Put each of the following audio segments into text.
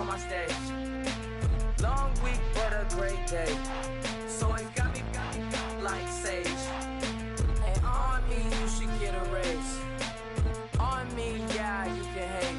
on my stage. Long week, but a great day. So it got me like sage. And on me, you should get a raise. On me, yeah, you can hate.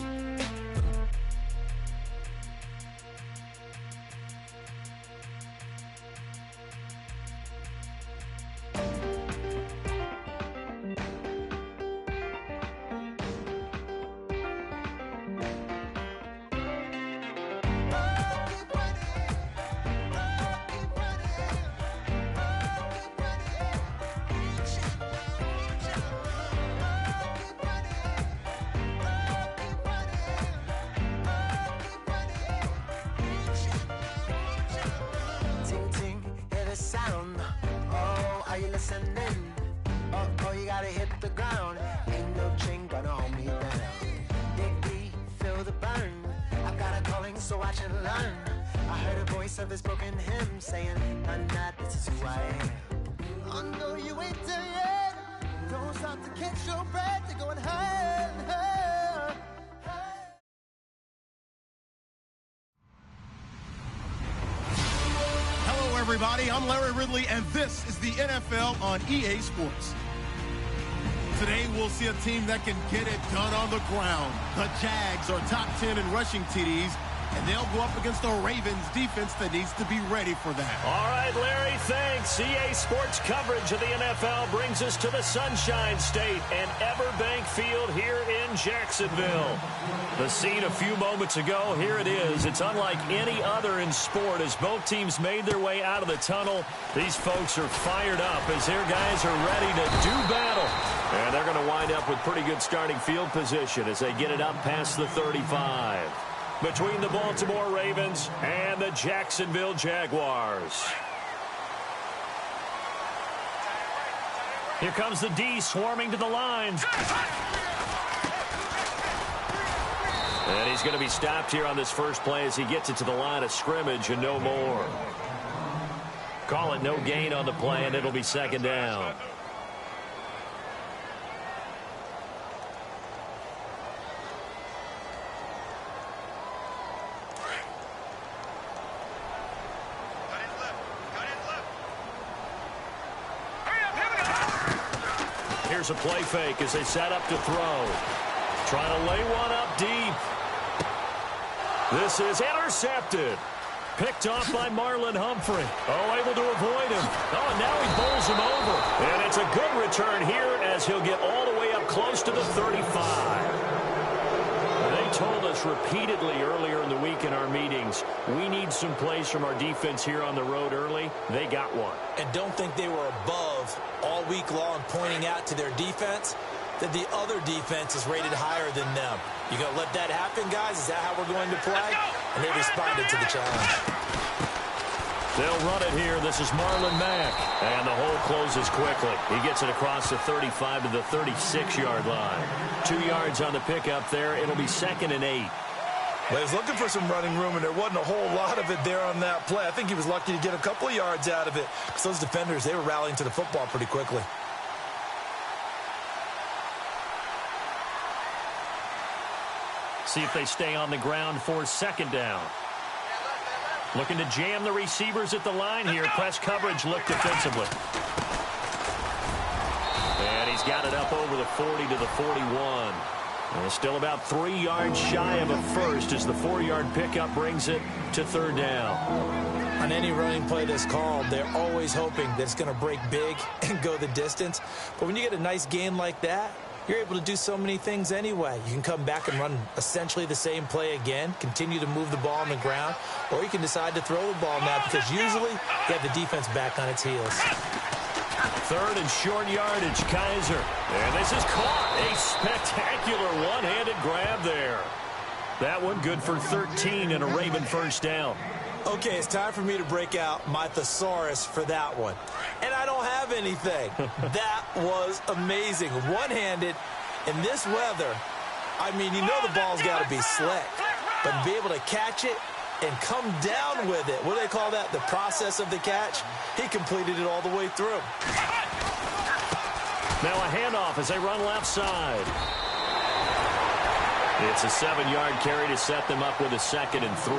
Sound. Oh, are you listening? Oh, you gotta hit the ground. Ain't no chain gonna hold me down. Dig deep, feel the burn. I've got a calling, so I should learn. I heard a voice of this broken hymn saying, "I'm not, this is who I am." I know you ain't there yet. Don't stop to catch your breath. You're going higher and higher. Everybody, I'm Larry Ridley, and this is the NFL on EA Sports. Today, we'll see a team that can get it done on the ground. The Jags are top 10 in rushing TDs, and they'll go up against the Ravens defense that needs to be ready for that. All right, Larry, thanks. EA Sports coverage of the NFL brings us to the Sunshine State and Everbank Field here in Jacksonville. The scene a few moments ago, here it is. It's unlike any other in sport as both teams made their way out of the tunnel. These folks are fired up as their guys are ready to do battle. And they're going to wind up with pretty good starting field position as they get it up past the 35. Between the Baltimore Ravens and the Jacksonville Jaguars. Here comes the D swarming to the lines. And he's going to be stopped here on this first play as he gets it to the line of scrimmage and no more. Call it no gain on the play, and it'll be second down. Here's a play fake as they set up to throw. Trying to lay one up deep. This is intercepted. Picked off by Marlon Humphrey. Oh, able to avoid him. Oh, and now he bowls him over. And it's a good return here as he'll get all the way up close to the 35. They told us repeatedly earlier in the week in our meetings, we need some plays from our defense here on the road early. They got one. And don't think they were above all week long pointing out to their defense that the other defense is rated higher than them. You going to let that happen, guys? Is that how we're going to play? And they responded to the challenge. They'll run it here. This is Marlon Mack. And the hole closes quickly. He gets it across the 35 to the 36-yard line. 2 yards on the pickup there. It'll be 2nd and 8. Well, he was looking for some running room, and there wasn't a whole lot of it there on that play. I think he was lucky to get a couple of yards out of it because those defenders, they were rallying to the football pretty quickly. See if they stay on the ground for second down. Looking to jam the receivers at the line here. Press coverage look defensively. And he's got it up over the 40 to the 41. And still about 3 yards shy of a first as the 4-yard pickup brings it to 3rd down. On any running play that's called, they're always hoping that it's going to break big and go the distance. But when you get a nice gain like that, you're able to do so many things anyway. You can come back and run essentially the same play again, continue to move the ball on the ground, or you can decide to throw the ball now because usually you have the defense back on its heels. 3rd and short yardage, Kaiser. And this is caught. A spectacular one-handed grab there. That one good for 13 and a Raven first down. Okay, it's time for me to break out my thesaurus for that one. And I don't have anything. That was amazing. One-handed in this weather. I mean, you know the ball's got to be slick. But to be able to catch it and come down with it, what do they call that? The process of the catch? He completed it all the way through. Now a handoff as they run left side. It's a 7-yard carry to set them up with a 2nd and 3.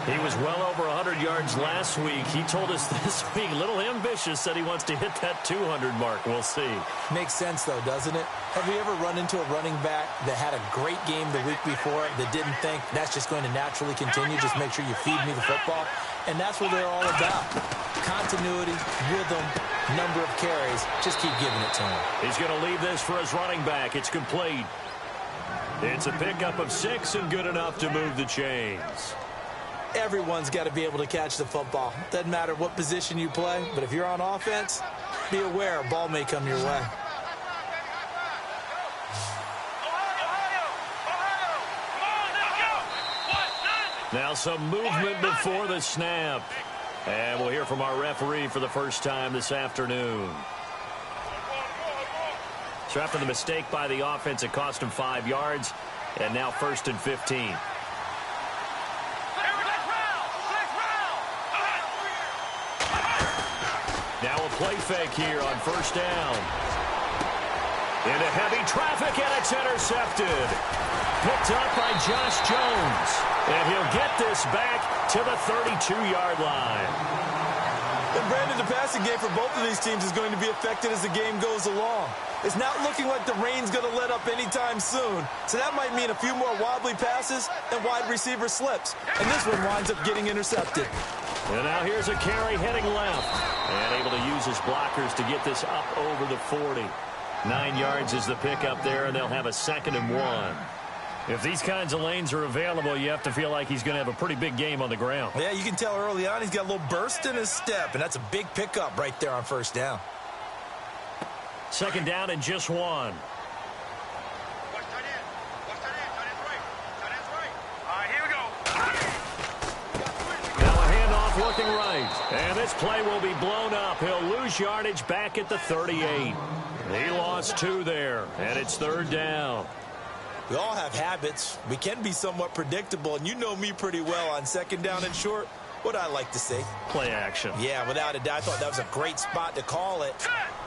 He was well over 100 yards last week. He told us this week, a little ambitious, said he wants to hit that 200 mark. We'll see. Makes sense, though, doesn't it? Have you ever run into a running back that had a great game the week before that didn't think that's just going to naturally continue? Just make sure you feed me the football. And that's what they're all about. Continuity, rhythm, number of carries. Just keep giving it to him. He's going to leave this for his running back. It's complete. It's a pickup of 6 and good enough to move the chains. Everyone's got to be able to catch the football. Doesn't matter what position you play, but if you're on offense, be aware a ball may come your way. Now some movement before the snap. And we'll hear from our referee for the first time this afternoon. So after the mistake by the offense, it cost him 5 yards. And now 1st and 15. Now a play fake here on 1st down. Into heavy traffic, and it's intercepted. Picked up by Josh Jones. And he'll get this back to the 32-yard line. And Brandon, the passing game for both of these teams is going to be affected as the game goes along. It's not looking like the rain's going to let up anytime soon. So that might mean a few more wobbly passes and wide receiver slips. And this one winds up getting intercepted. And now here's a carry heading left. And able to use his blockers to get this up over the 40. 9 yards is the pickup there, and they'll have a 2nd and 1. If these kinds of lanes are available, you have to feel like he's going to have a pretty big game on the ground. Yeah, you can tell early on he's got a little burst in his step, and that's a big pickup right there on 1st down. 2nd down and just 1. Working right, and this play will be blown up. He'll lose yardage back at the 38. He lost 2 there, and it's 3rd down. We all have habits. We can be somewhat predictable, and you know me pretty well on 2nd down and short. What I like to see. Play action. Yeah, without a doubt. I thought that was a great spot to call it.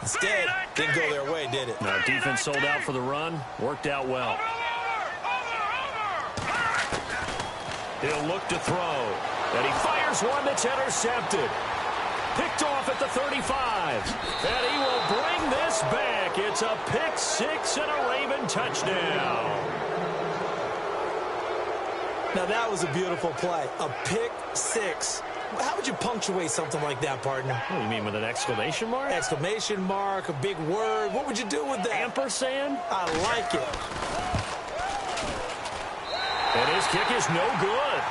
Instead, didn't go their way, did it? No, defense sold out for the run. Worked out well. He'll look to throw. And he fires one that's intercepted. Picked off at the 35. And he will bring this back. It's a pick 6 and a Raven touchdown. Now that was a beautiful play. A pick 6. How would you punctuate something like that, partner? What do you mean, with an exclamation mark? Exclamation mark, a big word. What would you do with that? Ampersand? I like it. And his kick is no good.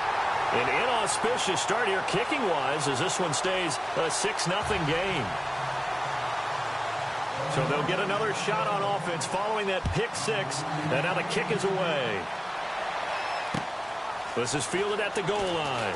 An inauspicious start here kicking-wise as this one stays a 6-0 game. So they'll get another shot on offense following that pick 6, and now the kick is away. This is fielded at the goal line.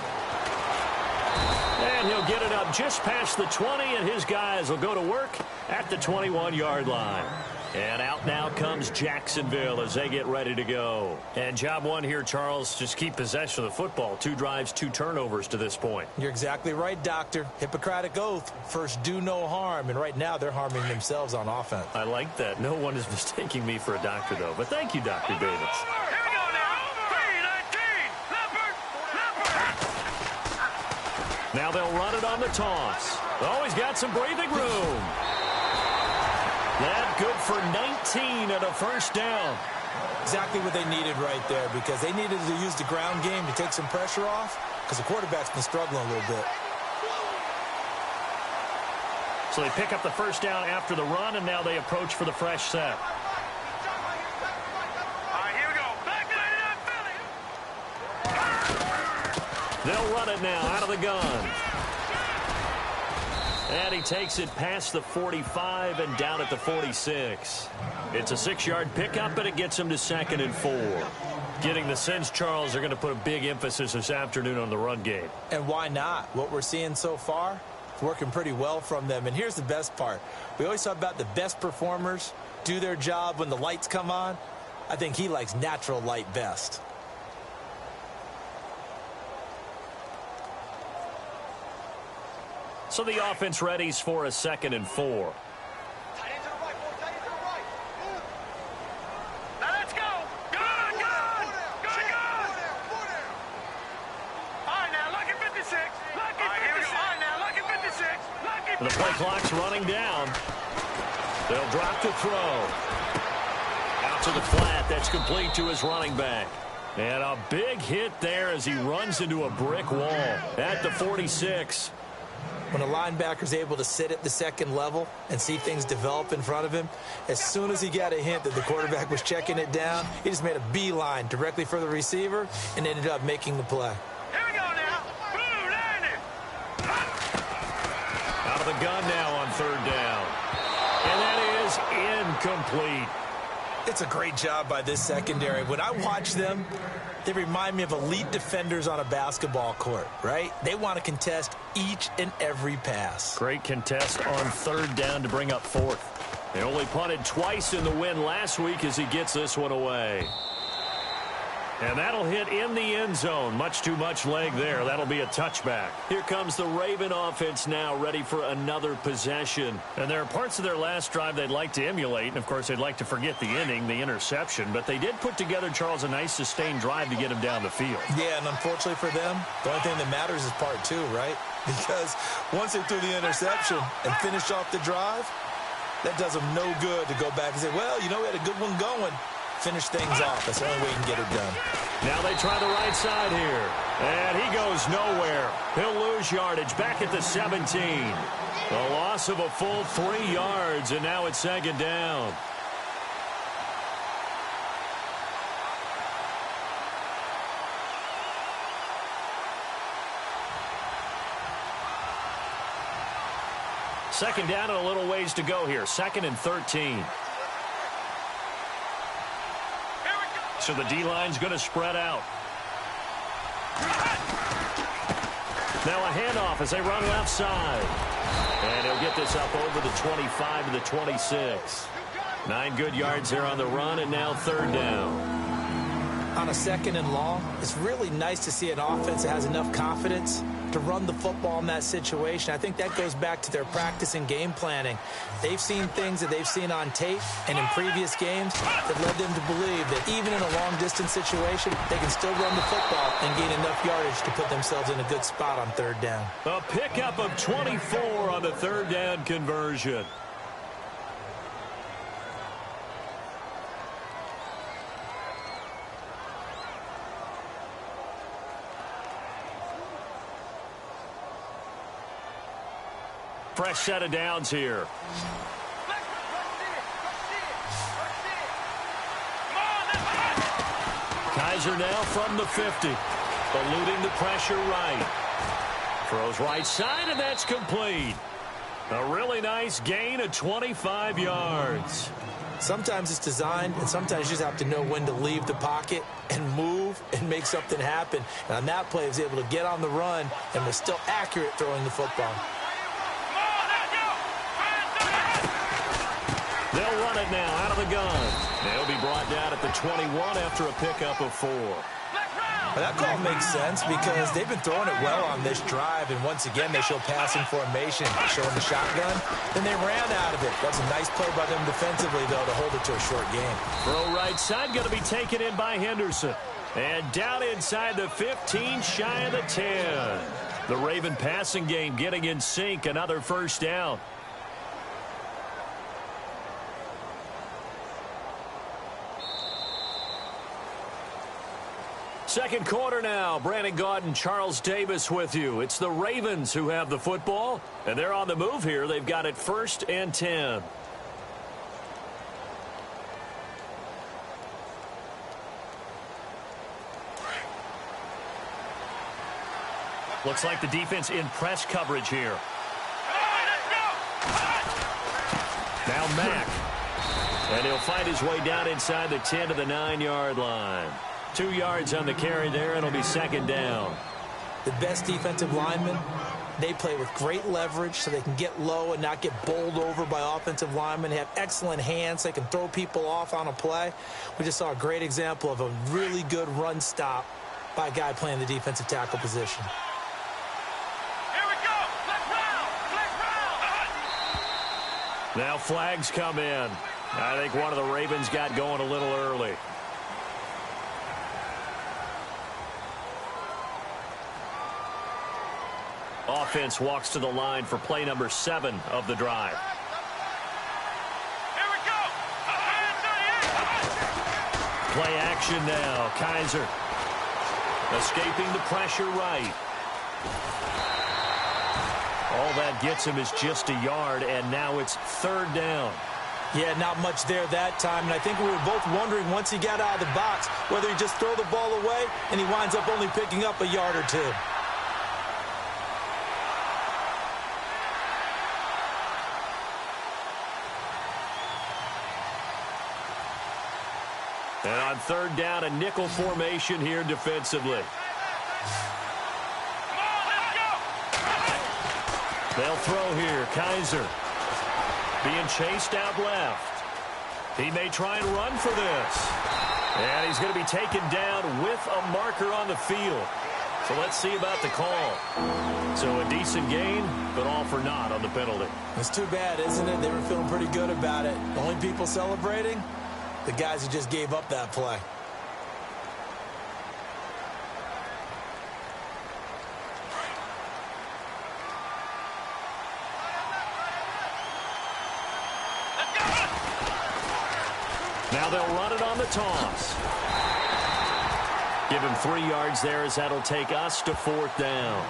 And he'll get it up just past the 20, and his guys will go to work at the 21-yard line. And out now comes Jacksonville as they get ready to go. And job one here, Charles, just keep possession of the football. 2 drives, 2 turnovers to this point. You're exactly right, Doctor. Hippocratic oath. First, do no harm. And right now, they're harming themselves on offense. I like that. No one is mistaking me for a doctor, though. But thank you, Dr. Davis. Now they'll run it on the toss. Oh, he's got some breathing room. That good for 19 and a first down. Exactly what they needed right there, because they needed to use the ground game to take some pressure off, because the quarterback's been struggling a little bit. So they pick up the first down after the run, and now they approach for the fresh set. Here we go. Back They'll run it now out of the gun. And he takes it past the 45 and down at the 46. It's a 6-yard pickup, and it gets him to 2nd and 4. Getting the sense, Charles, they're going to put a big emphasis this afternoon on the run game. And why not? What we're seeing so far, it's working pretty well from them. And here's the best part. We always talk about the best performers do their job when the lights come on. I think he likes natural light best. So the offense readies for a 2nd and 4. Now let's go. Good. And the play clock's running down. They'll drop the throw. Out to the flat. That's complete to his running back. And a big hit there as he runs into a brick wall at the 46. When a linebacker's able to sit at the second level and see things develop in front of him, as soon as he got a hint that the quarterback was checking it down, he just made a beeline directly for the receiver and ended up making the play. Here we go now. Blue, land it. Out of the gun now on third down. And that is incomplete. It's a great job by this secondary. When I watch them, they remind me of elite defenders on a basketball court, right? They want to contest each and every pass. Great contest on third down to bring up fourth. They only punted twice in the win last week as he gets this one away. And that'll hit in the end zone. Much too much leg there. That'll be a touchback. Here comes the Raven offense now, ready for another possession. And there are parts of their last drive they'd like to emulate. And, of course, they'd like to forget the inning, the interception. But they did put together, Charles, a nice sustained drive to get him down the field. Yeah, and unfortunately for them, the only thing that matters is part two, right? Because once they threw the interception and finished off the drive, that does them no good to go back and say, well, you know, we had a good one going. Finish things off. That's the only way you can get it done. Now they try the right side here. And he goes nowhere. He'll lose yardage back at the 17. A loss of a full 3 yards, and now it's second down. Second down and a little ways to go here. 2nd and 13. So the D-line's going to spread out. Now a handoff as they run left side. And he'll get this up over the 25 to the 26. 9 good yards there on the run, and now third down. On a 2nd and long, it's really nice to see an offense that has enough confidence to run the football in that situation. I think that goes back to their practice and game planning. They've seen things that they've seen on tape and in previous games that led them to believe that even in a long-distance situation, they can still run the football and gain enough yardage to put themselves in a good spot on third down. A pickup of 24 on the third down conversion. Fresh set of downs here. Kaiser now from the 50. Eluding the pressure right. Throws right side, and that's complete. A really nice gain of 25 yards. Sometimes it's designed, and sometimes you just have to know when to leave the pocket and move and make something happen. And on that play, he was able to get on the run and was still accurate throwing the football. They'll run it now out of the gun. They'll be brought down at the 21 after a pickup of 4. Well, that call makes sense because they've been throwing it well on this drive, and once again they show passing formation, showing the shotgun. Then they ran out of it. That's a nice play by them defensively, though, to hold it to a short game. Throw right side going to be taken in by Henderson. And down inside the 15, shy of the 10. The Raven passing game getting in sync, another first down. Second quarter now. Brandon Gaudin, Charles Davis with you. It's the Ravens who have the football, and they're on the move here. They've got it 1st and 10. Looks like the defense in press coverage here. Now Mack. And he'll find his way down inside the 10 to the 9-yard line. 2 yards on the carry there, and it'll be second down. The best defensive linemen, they play with great leverage so they can get low and not get bowled over by offensive linemen. They have excellent hands. They can throw people off on a play. We just saw a great example of a really good run stop by a guy playing the defensive tackle position. Here we go. Now flags come in. I think one of the Ravens got going a little early. Offense walks to the line for play number 7 of the drive. Here we go. Play action now. Kaiser escaping the pressure right. All that gets him is just a yard, and now it's 3rd down. Yeah, not much there that time, and I think we were both wondering once he got out of the box whether he just throw the ball away and he winds up only picking up a yard or 2. And on 3rd down, a nickel formation here defensively. They'll throw here. Kaiser being chased out left. He may try and run for this. And he's going to be taken down with a marker on the field. So let's see about the call. So a decent gain, but all for naught on the penalty. It's too bad, isn't it? They were feeling pretty good about it. The only people celebrating, the guys who just gave up that play. Now they'll run it on the toss. Give him 3 yards there as that'll take us to 4th down.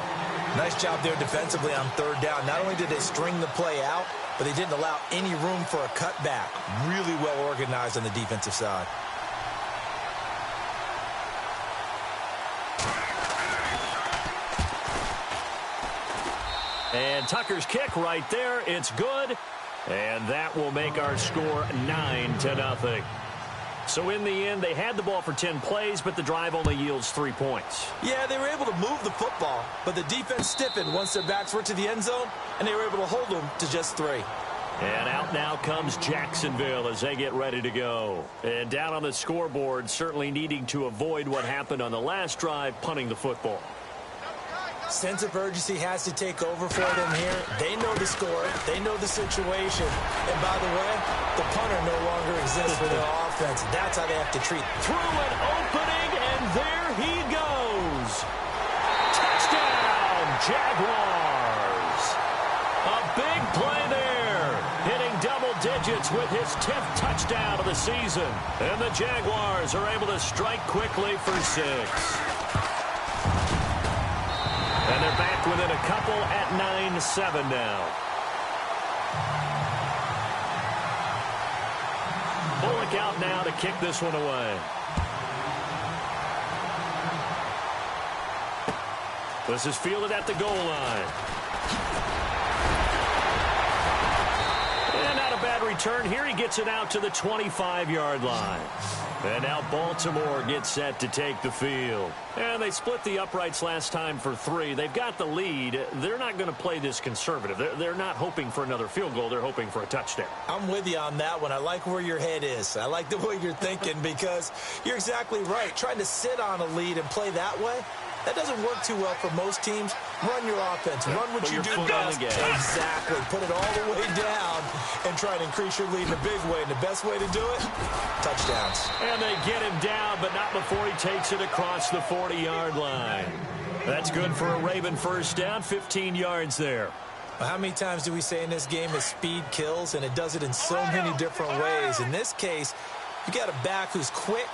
Nice job there defensively on 3rd down. Not only did they string the play out, but they didn't allow any room for a cutback. Really well organized on the defensive side. And Tucker's kick right there. It's good. And that will make our score 9-0. So in the end, they had the ball for 10 plays, but the drive only yields 3 points. Yeah, they were able to move the football, but the defense stiffened once their backs were to the end zone, and they were able to hold them to just 3. And out now comes Jacksonville as they get ready to go. And down on the scoreboard, certainly needing to avoid what happened on the last drive, punting the football. Sense of urgency has to take over for them here. They know the score. They know the situation. And by the way, the punter no longer exists for their offense. That's how they have to treat. Through an opening, and there he goes. Touchdown, Jaguars. A big play there. Hitting double digits with his 10th touchdown of the season. And the Jaguars are able to strike quickly for 6. And they're back within a couple at 9-7 now. Bullock out now to kick this one away. This is fielded at the goal line. And not a bad return here. He gets it out to the 25-yard line. And now Baltimore gets set to take the field. And they split the uprights last time for 3. They've got the lead. They're not going to play this conservative. They're not hoping for another field goal. They're hoping for a touchdown. I'm with you on that one. I like where your head is. I like the way you're thinking because you're exactly right. Trying to sit on a lead and play that way, that doesn't work too well for most teams. Run your offense. Run what you do best. Exactly. Put it all the way down and try to increase your lead in a big way. And the best way to do it, touchdowns. And they get him down, but not before he takes it across the 40-yard line. That's good for a Raven first down, 15 yards there. Well, how many times do we say in this game that speed kills, and it does it in so many different ways. In this case, you got a back who's quick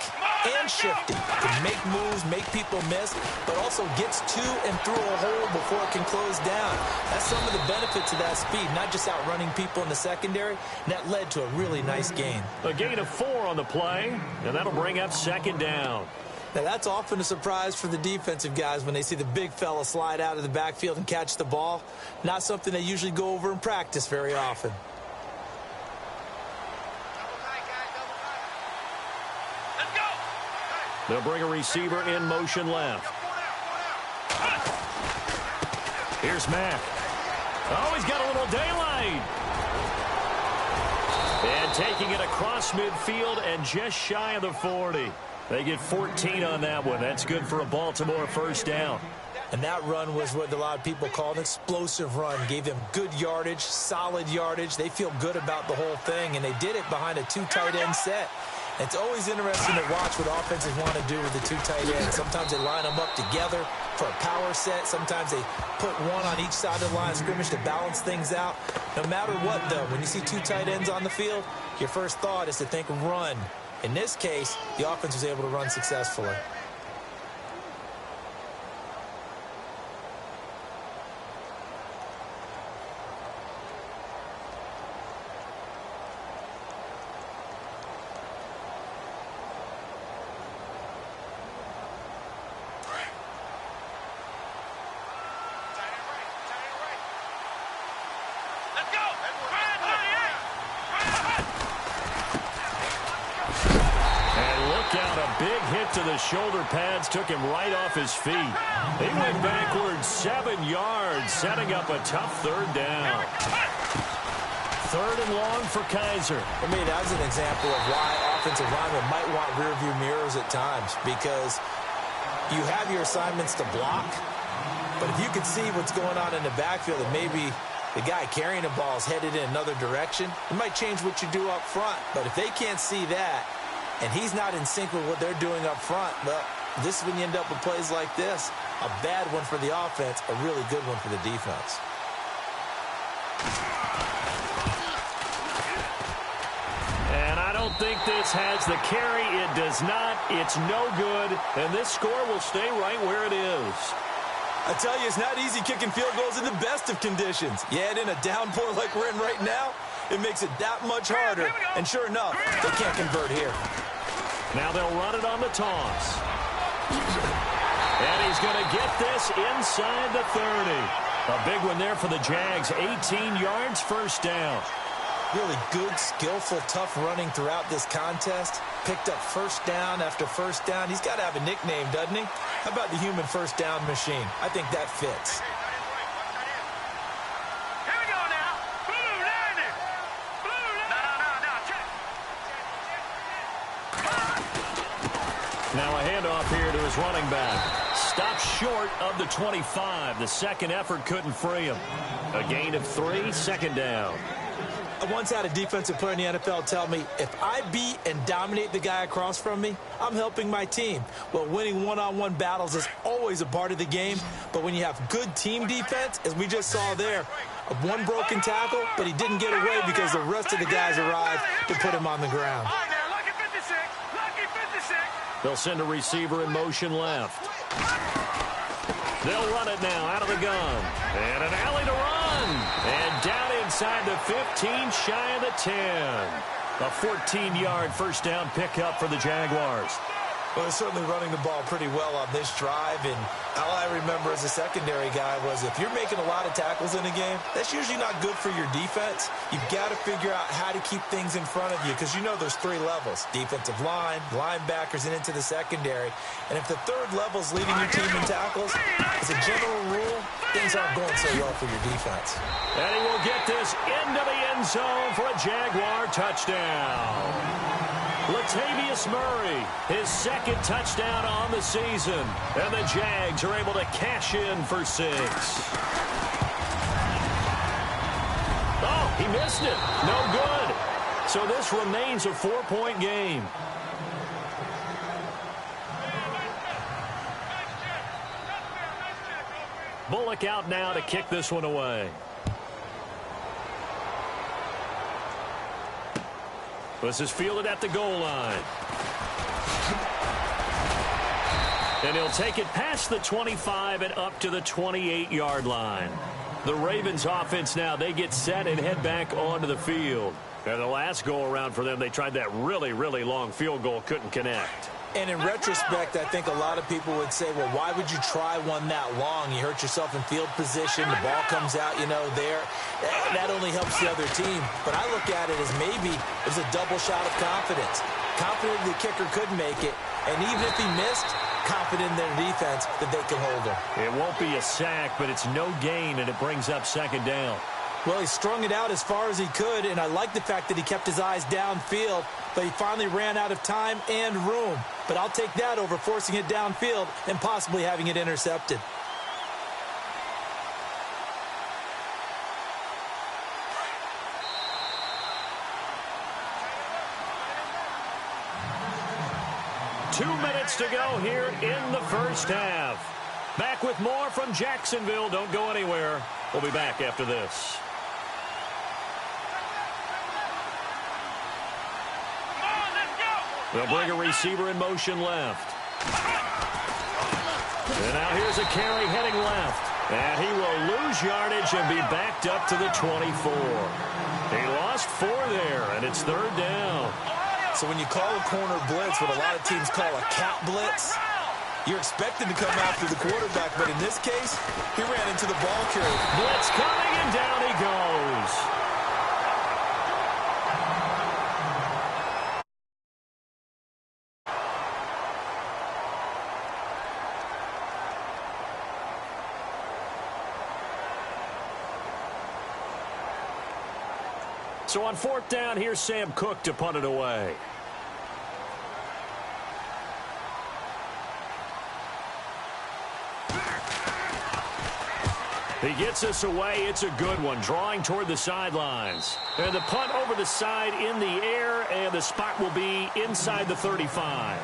and shifty, can make moves, make people miss, but also gets to and through a hole before it can close down. That's some of the benefits of that speed, not just outrunning people in the secondary. And that led to a really nice gain. A gain of 4 on the play, and that'll bring up 2nd down. Now, that's often a surprise for the defensive guys when they see the big fella slide out of the backfield and catch the ball. Not something they usually go over in practice very often. They'll bring a receiver in motion left. Here's Mack. Oh, he's got a little daylight. And taking it across midfield and just shy of the 40. They get 14 on that one. That's good for a Baltimore first down. And that run was what a lot of people call an explosive run. Gave them good yardage, solid yardage. They feel good about the whole thing, and they did it behind a 2 tight end set. It's always interesting to watch what offenses want to do with the 2 tight ends. Sometimes they line them up together. for a power set. Sometimes they put one on each side of the line of scrimmage to balance things out. No matter what, though, when you see two tight ends on the field, your first thought is to think run. In this case, the offense was able to run successfully. Big hit to the shoulder pads took him right off his feet. He went backwards 7 yards, setting up a tough third down. Third and long for Kaiser. I mean, that's an example of why offensive linemen might want rearview mirrors at times, because you have your assignments to block, but if you can see what's going on in the backfield and maybe the guy carrying the ball is headed in another direction, it might change what you do up front. But if they can't see that, and he's not in sync with what they're doing up front, well, this is when you end up with plays like this. A bad one for the offense, a really good one for the defense. And I don't think this has the carry. It does not. It's no good. And this score will stay right where it is. I tell you, it's not easy kicking field goals in the best of conditions. You add in a downpour like we're in right now, it makes it that much harder. And sure enough, they can't convert here. Now they'll run it on the toss. And he's going to get this inside the 30. A big one there for the Jags. 18 yards, first down. Really good, skillful, tough running throughout this contest. Picked up first down after first down. He's got to have a nickname, doesn't he? How about the human first down machine? I think that fits. Now a handoff here to his running back. Stopped short of the 25. The second effort couldn't free him. A gain of 3, second down. I once had a defensive player in the NFL tell me, if I beat and dominate the guy across from me, I'm helping my team. Well, winning one-on-one battles is always a part of the game, but when you have good team defense, as we just saw there, one broken tackle, but he didn't get away because the rest of the guys arrived to put him on the ground. They'll send a receiver in motion left. They'll run it now out of the gun. And an alley to run. And down inside the 15, shy of the 10. A 14-yard first down pickup for the Jaguars. Well, they're certainly running the ball pretty well on this drive, and all I remember as a secondary guy was if you're making a lot of tackles in a game, that's usually not good for your defense. You've got to figure out how to keep things in front of you, because you know there's 3 levels: defensive line, linebackers, and into the secondary. And if the third level's leading your team in tackles, as a general rule, things aren't going so well for your defense. And he will get this into the end zone for a Jaguar touchdown. Latavius Murray, his second touchdown on the season. And the Jags are able to cash in for 6. Oh, he missed it. No good. So this remains a 4-point game. Bullock out now to kick this one away. This is fielded at the goal line. And he'll take it past the 25 and up to the 28-yard line. The Ravens offense now, they get set and head back onto the field. And the last go-around for them, they tried that really, really long field goal, couldn't connect. And in retrospect, I think a lot of people would say, well, why would you try one that long? You hurt yourself in field position. The ball comes out, there. That only helps the other team. But I look at it as maybe it was a double shot of confidence. Confident the kicker could make it. And even if he missed, confident in their defense that they can hold him. It won't be a sack, but it's no gain, and it brings up second down. Well, he strung it out as far as he could, and I like the fact that he kept his eyes downfield, but he finally ran out of time and room. But I'll take that over forcing it downfield and possibly having it intercepted. Two minutes to go here in the first half. Back with more from Jacksonville. Don't go anywhere. We'll be back after this. They'll bring a receiver in motion left. And now here's a carry heading left. And he will lose yardage and be backed up to the 24. He lost 4 there, and it's 3rd down. So when you call a corner blitz, what a lot of teams call a cat blitz, you're expected to come after the quarterback, but in this case, he ran into the ball carrier. Blitz coming, and down he goes. So on 4th down, here's Sam Cook to punt it away. He gets us away. It's a good one, drawing toward the sidelines. And the punt over the side in the air, and the spot will be inside the 35.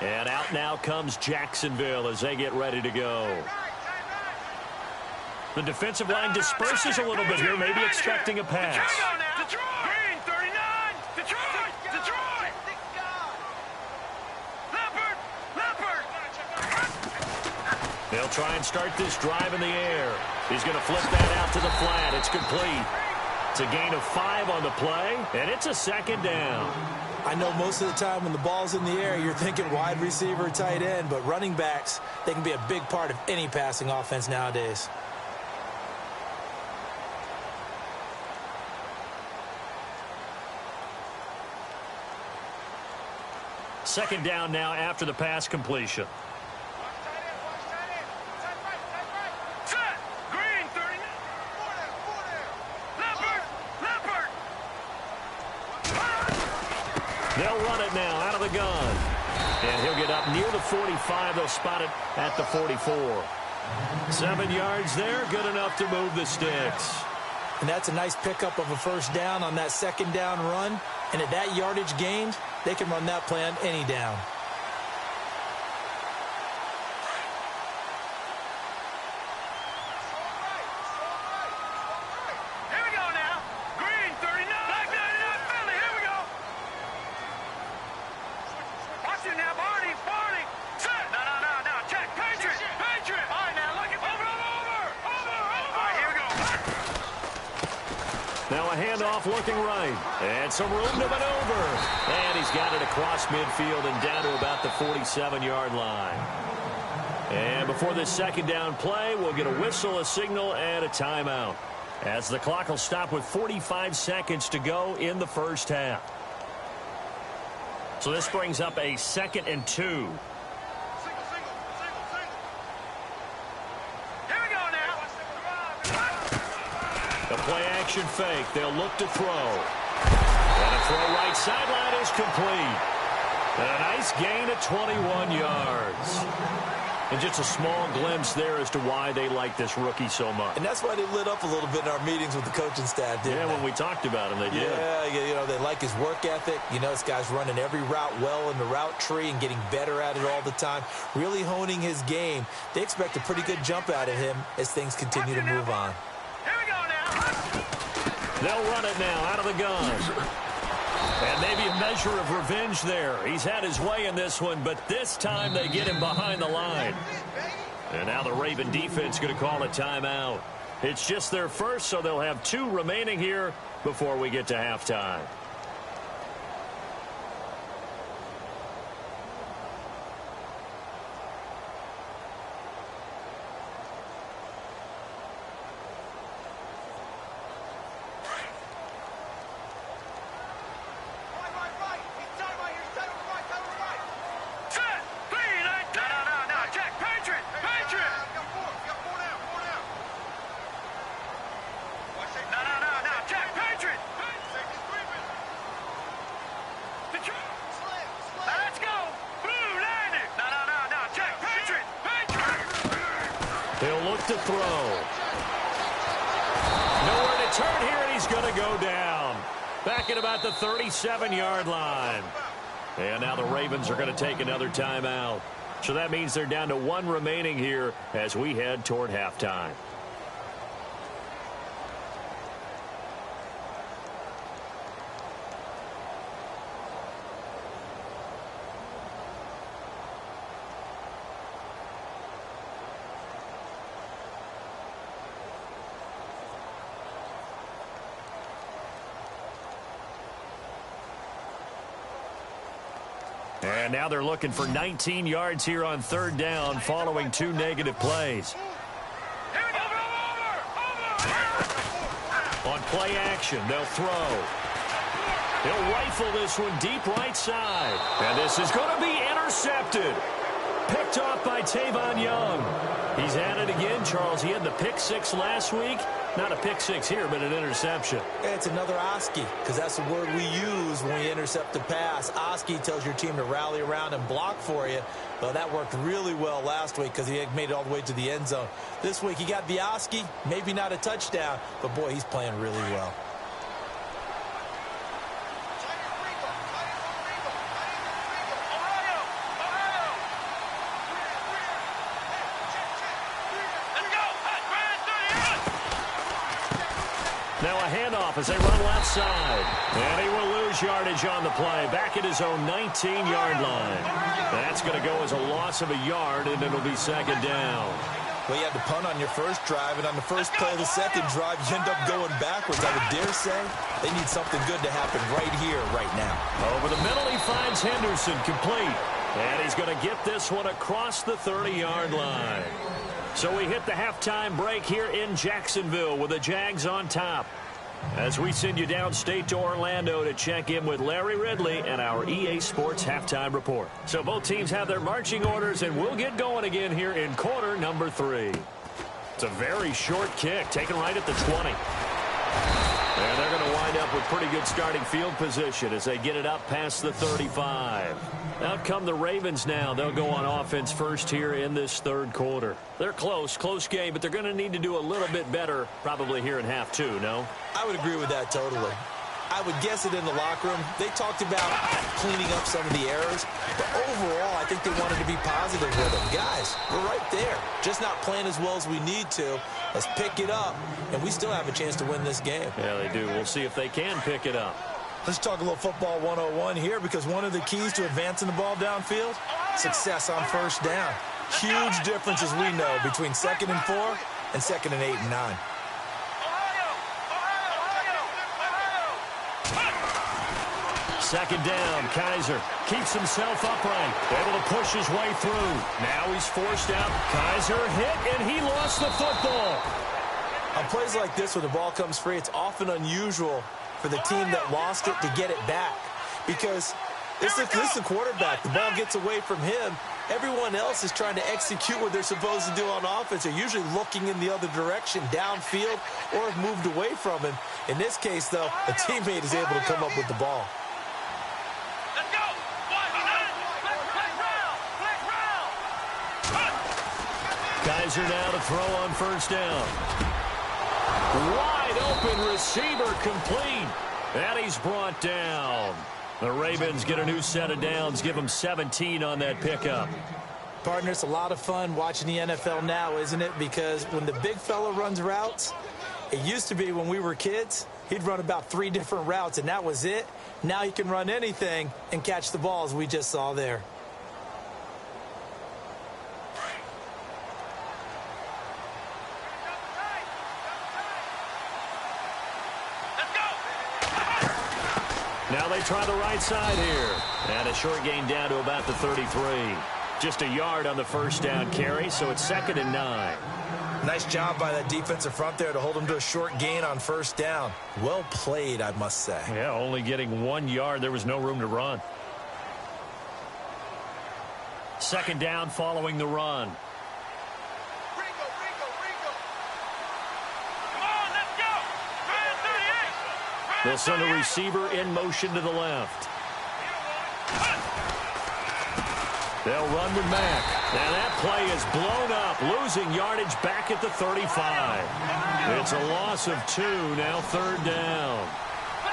And out now comes Jacksonville as they get ready to go. The defensive line disperses a little bit here, maybe expecting a pass. Detroit! Green, 39! Detroit! Detroit! Leopard! They'll try and start this drive in the air. He's going to flip that out to the flat. It's complete. It's a gain of 5 on the play, and it's a 2nd down. I know most of the time when the ball's in the air, you're thinking wide receiver, tight end, but running backs, they can be a big part of any passing offense nowadays. Second down now after the pass completion. Set! Green, 39! Leopard! They'll run it now out of the gun. And he'll get up near the 45. They'll spot it at the 44. 7 yards there, good enough to move the sticks. And that's a nice pickup of a 1st down on that 2nd down run. And at that yardage gained, they can run that play on any down. Here we go now. Green, 39. Black 99, Philly. Here we go. Watch it now, Barney. Barney. Set. No. Check. Patriot. All right, now, look it. Over. All right, here we go. Now a handoff looking right. And some room to maneuver. And he's got it across midfield and down to about the 47-yard line. And before this 2nd down play, we'll get a whistle, a signal, and a timeout, as the clock will stop with 45 seconds to go in the 1st half. So this brings up a 2nd and 2. Single. Here we go now. The play action fake. They'll look to throw. And a throw right sideline is complete. And a nice gain of 21 yards. And just a small glimpse there as to why they like this rookie so much. And that's why they lit up a little bit in our meetings with the coaching staff, didn't they? Yeah, when we talked about him, they did. Yeah, you know, they like his work ethic. You know, this guy's running every route well in the route tree and getting better at it all the time, really honing his game. They expect a pretty good jump out of him as things continue to move on. Here we go now. They'll run it now out of the gun. And maybe a measure of revenge there. He's had his way in this one, but this time they get him behind the line. And now the Raven defense going to call a timeout. It's just their first, so they'll have 2 remaining here before we get to halftime. They'll look to throw. return here, and he's going to go down. Back at about the 37-yard line. And now the Ravens are going to take another timeout. So that means they're down to one remaining here as we head toward halftime. And now they're looking for 19 yards here on third down following two negative plays. On play action, they'll throw. He'll rifle this one deep right side. And this is going to be intercepted. Picked off by Tavon Young. He's at it again, Charles. He had the pick six last week. Not a pick six here, but an interception. It's another Oski, because that's the word we use when we intercept a pass. Oski tells your team to rally around and block for you. Well, that worked really well last week because he had made it all the way to the end zone. This week he got the Oski, maybe not a touchdown, but boy, he's playing really well. Now a handoff as they run left side. And he will lose yardage on the play. Back at his own 19-yard line. That's going to go as a loss of a yard, and it'll be second down. Well, you had to punt on your first drive, and on the first play of the second drive, you end up going backwards. I would dare say they need something good to happen right here, right now. Over the middle, he finds Henderson complete. And he's going to get this one across the 30-yard line. So we hit the halftime break here in Jacksonville with the Jags on top. As we send you downstate to Orlando to check in with Larry Ridley and our EA Sports Halftime Report. So both teams have their marching orders, and we'll get going again here in quarter number 3. It's a very short kick, taken right at the 20. And they're going to wind up with pretty good starting field position as they get it up past the 35. Out come the Ravens now. They'll go on offense first here in this third quarter. They're close game, but they're going to need to do a little bit better probably here in half two, no? I would agree with that totally. I would guess it in the locker room. They talked about cleaning up some of the errors, but overall, I think they wanted to be positive with them. Guys, we're right there. Just not playing as well as we need to. Let's pick it up, and we still have a chance to win this game. Yeah, they do. We'll see if they can pick it up. Let's talk a little football 101 here, because one of the keys to advancing the ball downfield, success on first down. Huge difference, as we know, between 2nd and 4 and 2nd and 8 and 9. Second down, Kaiser keeps himself upright, able to push his way through. Now he's forced out. Kaiser hit, and he lost the football. On plays like this where the ball comes free, it's often unusual for the team that lost it to get it back. Because this is a quarterback. The ball gets away from him. Everyone else is trying to execute what they're supposed to do on offense. They're usually looking in the other direction, downfield, or have moved away from him. In this case, though, a teammate is able to come up with the ball. Kaiser now to throw on first down. Wide open receiver complete. And he's brought down. The Ravens get a new set of downs, give them 17 on that pickup. Partner, it's a lot of fun watching the NFL now, isn't it? Because when the big fella runs routes, it used to be when we were kids, he'd run about 3 different routes, and that was it. Now he can run anything and catch the balls we just saw there. Now they try the right side here. And a short gain down to about the 33. Just a yard on the first down carry, so it's 2nd and 9. Nice job by that defensive front there to hold them to a short gain on first down. Well played, I must say. Yeah, only getting 1 yard. There was no room to run. Second down following the run. They'll send a receiver in motion to the left. They'll run with Mack. And that play is blown up, losing yardage back at the 35. It's a loss of 2, now 3rd down.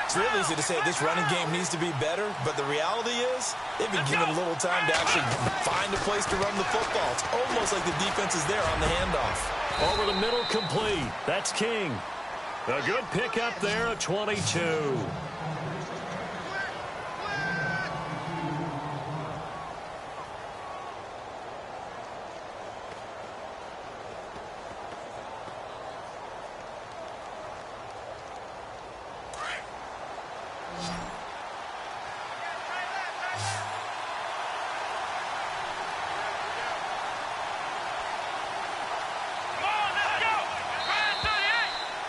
It's real easy to say this running game needs to be better, but the reality is they've been given a little time to actually find a place to run the football. It's almost like the defense is there on the handoff. Over the middle, complete. That's King. A good pickup there at 22.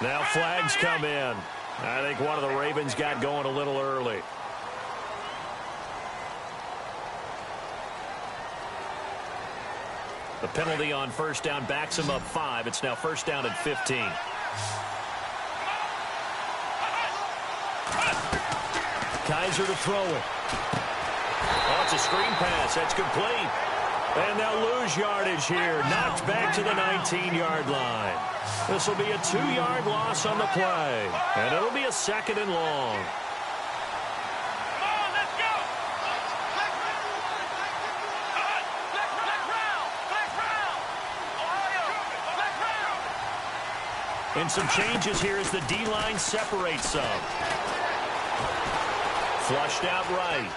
Now flags come in. I think one of the Ravens got going a little early. The penalty on 1st down backs him up 5. It's now 1st down at 15. Kaiser to throw it. Oh, it's a screen pass. That's complete. And they'll lose yardage here. Knocked back to the 19-yard line. This will be a 2-yard loss on the play. And it'll be a 2nd and long. And some changes here as the D-line separates some. Flushed out right.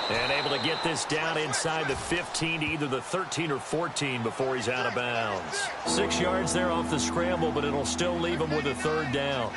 And able to get this down inside the 15 to either the 13 or 14 before he's out of bounds. 6 yards there off the scramble, but it'll still leave him with a 3rd down.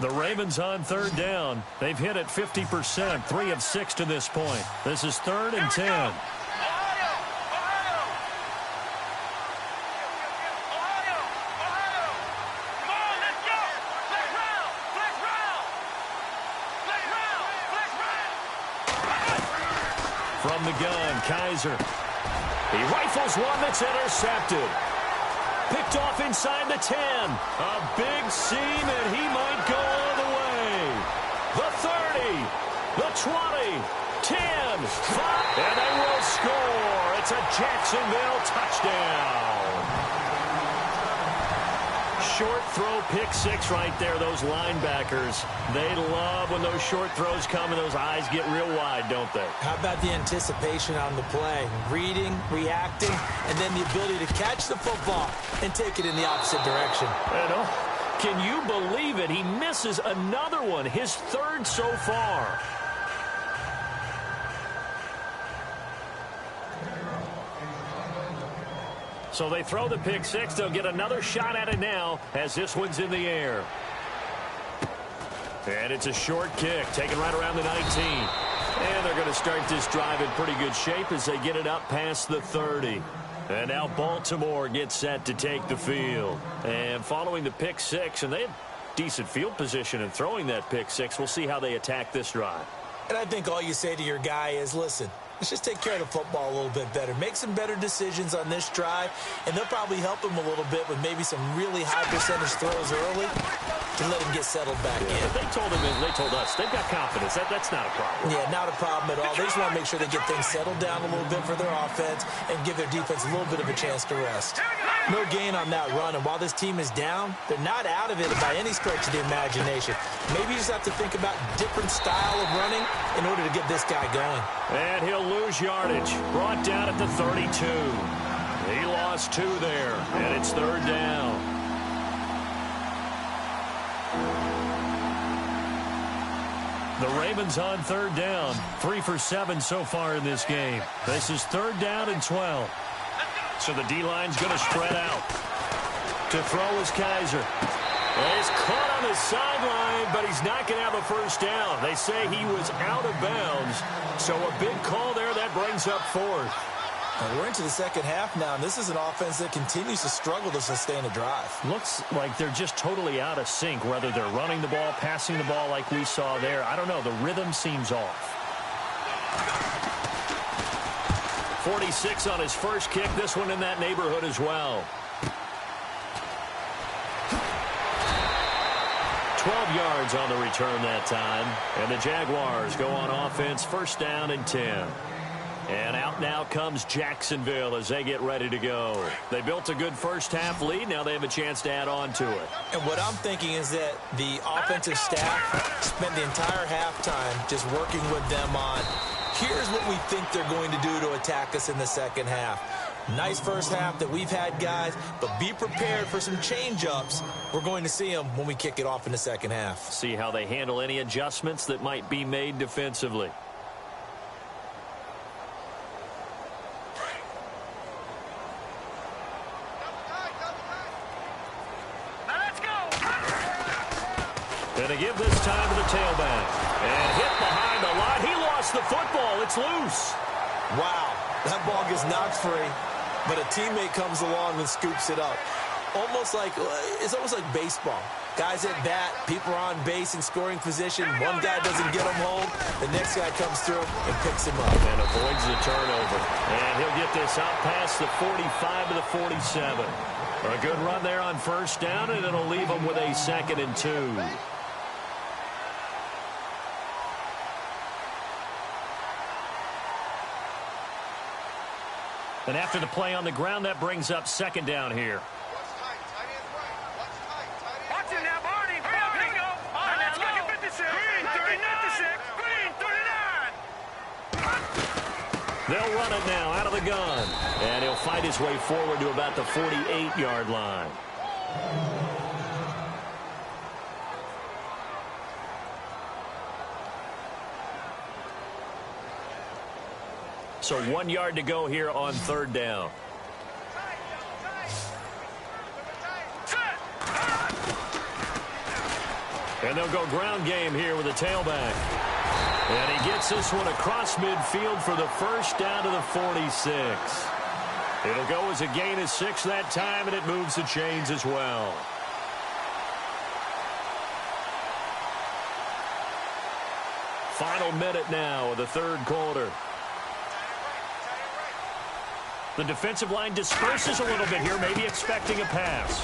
The Ravens on 3rd down. They've hit it 50%, 3 of 6 to this point. This is 3rd and 10. From the gun, Kaiser. He rifles one that's intercepted. Picked off inside the 10. A big seam, and he might go all the way. The 30, the 20, 10, 5, and they will score. It's a Jacksonville touchdown. Short throw, pick 6 right there, those linebackers. They love when those short throws come and those eyes get real wide, don't they? How about the anticipation on the play? Reading, reacting, and then the ability to catch the football and take it in the opposite direction. Can you believe it? He misses another one, his 3rd so far. So they throw the pick 6. They'll get another shot at it now as this one's in the air. And it's a short kick taken right around the 19. And they're going to start this drive in pretty good shape as they get it up past the 30. And now Baltimore gets set to take the field. And following the pick 6, and they had decent field position in throwing that pick 6. We'll see how they attack this drive. And I think all you say to your guy is, listen, let's just take care of the football a little bit better. Make some better decisions on this drive, and they'll probably help him a little bit with maybe some really high percentage throws early to let him get settled back in. But they told us they've got confidence. That's not a problem. Yeah, not a problem at all. They just want to make sure they get things settled down a little bit for their offense and give their defense a little bit of a chance to rest. No gain on that run, and while this team is down, they're not out of it by any stretch of the imagination. Maybe you just have to think about different style of running in order to get this guy going. And he'll lose yardage. Brought down at the 32. He lost 2 there, and it's 3rd down. The Ravens on 3rd down. 3 for 7 so far in this game. This is 3rd down and 12. So the D-line's going to spread out. To throw is Kaiser. He's caught on the sideline, but he's not going to have a 1st down. They say he was out of bounds. So a big call there that brings up 4th. We're into the second half now, and this is an offense that continues to struggle to sustain a drive. Looks like they're just totally out of sync, whether they're running the ball, passing the ball like we saw there. I don't know. The rhythm seems off. 46 on his first kick. This one in that neighborhood as well. 12 yards on the return that time. And the Jaguars go on offense, first down and 10. And out now comes Jacksonville as they get ready to go. They built a good first half lead. Now they have a chance to add on to it. And what I'm thinking is that the offensive staff spent the entire halftime just working with them on, here's what we think they're going to do to attack us in the second half. Nice first half that we've had, guys, but be prepared for some change-ups. We're going to see them when we kick it off in the second half. See how they handle any adjustments that might be made defensively. And they give this time to the tailback. And hit behind the line. He lost the football. It's loose. Wow, that ball gets knocked free, but a teammate comes along and scoops it up. It's almost like baseball. Guys at bat, people are on base in scoring position. One guy doesn't get him home. The next guy comes through and picks him up. And avoids the turnover. And he'll get this out past the 45 to the 47. A good run there on first down, and it'll leave him with a 2nd and 2. And after the play on the ground, that brings up 2nd down here. Watch it now, Barney. Hurry up, here we go. All right, let's go. 56. Green, 39. Green, 39. They'll run it now out of the gun. And he'll fight his way forward to about the 48-yard line. So 1 yard to go here on 3rd down. And they'll go ground game here with a tailback. And he gets this one across midfield for the first down to the 46. It'll go as a gain of 6 that time, and it moves the chains as well. Final minute now of the 3rd quarter. The defensive line disperses a little bit here, maybe expecting a pass.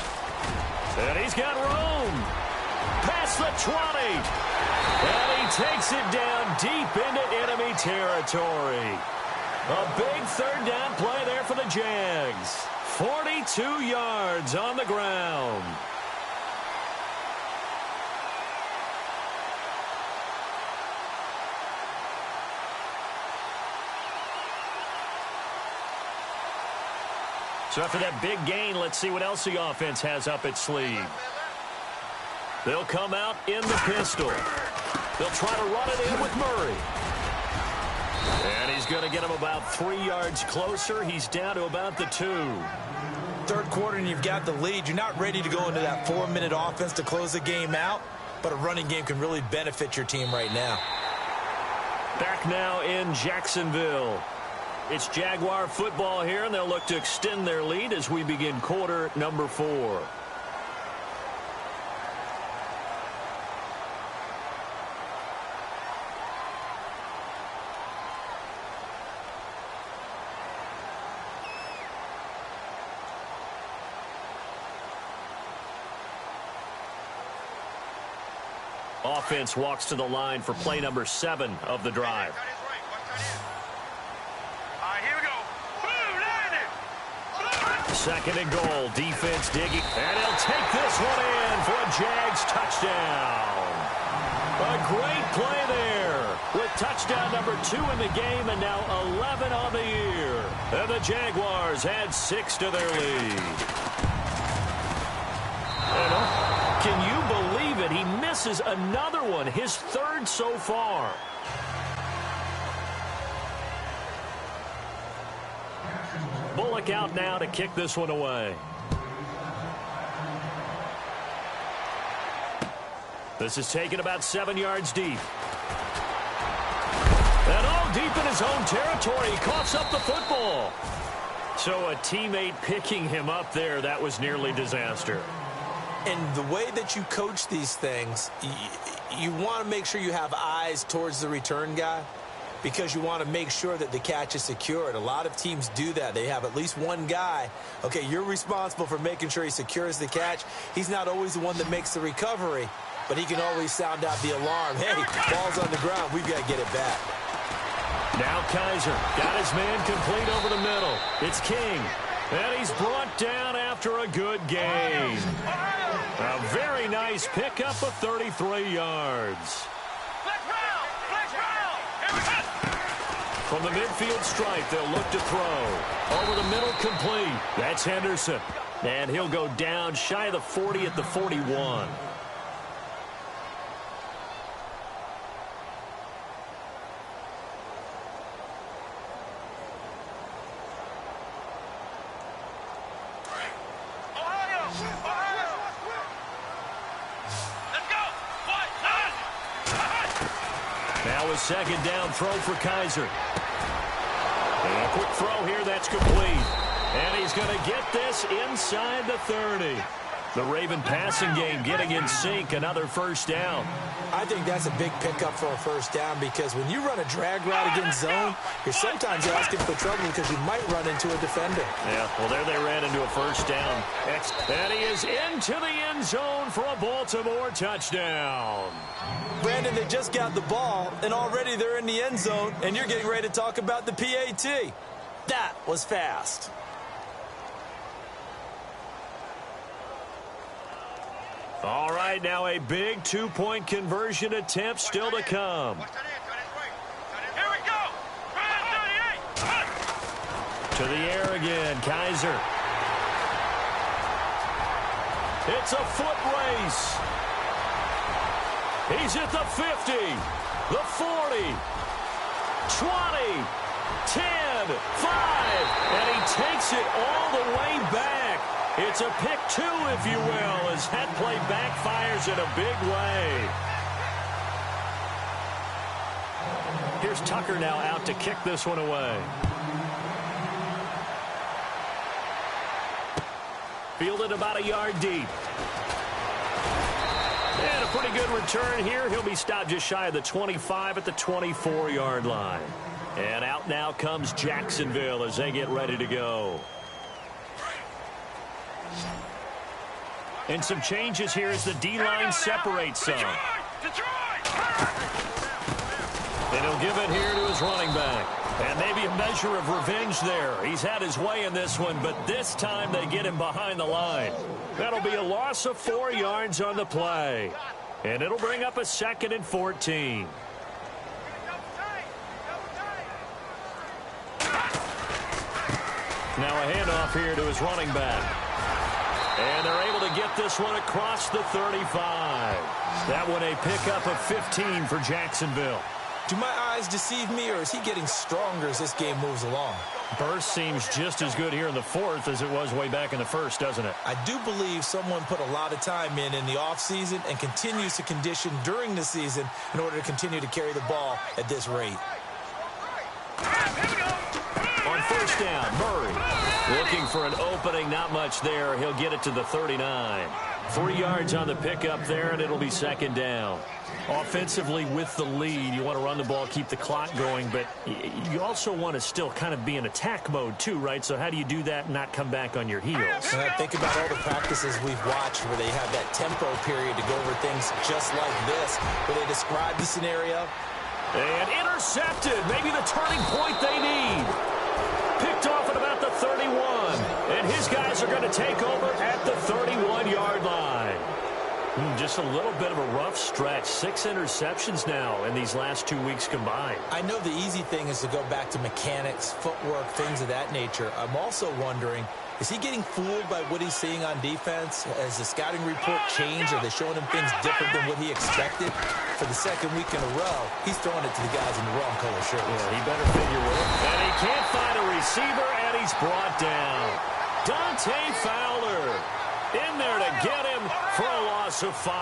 And he's got room. Past the 20. And he takes it down deep into enemy territory. A big 3rd down play there for the Jags. 42 yards on the ground. So after that big gain, let's see what else the offense has up its sleeve. They'll come out in the pistol. They'll try to run it in with Murray. And he's going to get him about 3 yards closer. He's down to about the 2. 3rd quarter and you've got the lead. You're not ready to go into that 4-minute offense to close the game out, but a running game can really benefit your team right now. Back now in Jacksonville. It's Jaguar football here, and they'll look to extend their lead as we begin quarter number 4. Offense walks to the line for play number 7 of the drive. Second and goal. Defense digging. And he'll take this one in for a Jags touchdown. A great play there with touchdown number 2 in the game and now 11 on the year. And the Jaguars add 6 to their lead. And can you believe it? He misses another one, his 3rd so far. Bullock out now to kick this one away. This is taken about 7 yards deep. And all deep in his own territory. He coughs up the football. So a teammate picking him up there, that was nearly disaster. And the way that you coach these things, you want to make sure you have eyes towards the return guy. because you want to make sure that the catch is secured. A lot of teams do that. They have at least one guy. Okay, you're responsible for making sure he secures the catch. He's not always the one that makes the recovery, but he can always sound out the alarm. Hey, ball's on the ground. We've got to get it back. Now Kaiser got his man complete over the middle. It's King. And he's brought down after a good gain. A very nice pickup of 33 yards. From the midfield stripe, they'll look to throw. Over the middle, complete. That's Henderson. And he'll go down shy of the 40 at the 41. Now a second down throw for Kaiser. And a quick throw here, that's complete. And he's going to get this inside the 30. The Raven passing game getting in sync, another first down. I think that's a big pickup for a first down because when you run a drag route against zone, you're sometimes asking for trouble because you might run into a defender. Yeah, well, there they ran into a first down. And he is into the end zone for a Baltimore touchdown. Brandon, they just got the ball, and already they're in the end zone, and you're getting ready to talk about the PAT. That was fast. All right, now a big two-point conversion attempt still to come. Here we go. To the air again, Kaiser. It's a foot race. He's at the 50, the 40, 20, 10, 5, and he takes it all the way back. It's a pick two, if you will, as that play backfires in a big way. Here's Tucker now out to kick this one away. Fielded about a yard deep. And a pretty good return here. He'll be stopped just shy of the 25 at the 24-yard line. And out now comes Jacksonville as they get ready to go. And some changes here as the D-line separates some. And he'll give it here to his running back. And maybe a measure of revenge there. He's had his way in this one, but this time they get him behind the line. That'll be a loss of 4 yards on the play. And it'll bring up a 2nd and 14. Now a handoff here to his running back. And they're able to get this one across the 35. That one a pickup of 15 for Jacksonville. Do my eyes deceive me, or is he getting stronger as this game moves along? Burst seems just as good here in the 4th as it was way back in the 1st, doesn't it? I do believe someone put a lot of time in the offseason and continues to condition during the season in order to continue to carry the ball at this rate. On first down, Murray looking for an opening, not much there. He'll get it to the 39. 3 yards on the pickup there, and it'll be 2nd down. Offensively with the lead, you want to run the ball, keep the clock going, but you also want to still kind of be in attack mode too, right? So how do you do that and not come back on your heels? Think about all the practices we've watched where they have that tempo period to go over things just like this, where they describe the scenario. And intercepted, maybe the turning point they need. Picked off at about the 31, and his guys are going to take over at the 31-yard line. Just a little bit of a rough stretch. 6 interceptions now in these last 2 weeks combined. I know the easy thing is to go back to mechanics, footwork, things of that nature. I'm also wondering, is he getting fooled by what he's seeing on defense? Has the scouting report changed? Are they showing him things different than what he expected? For the 2nd week in a row, he's throwing it to the guys in the wrong color shirts. Yeah, he better figure it out. And he can't find a receiver, and he's brought down. Dante Fowler in there to get him for a loss of 5.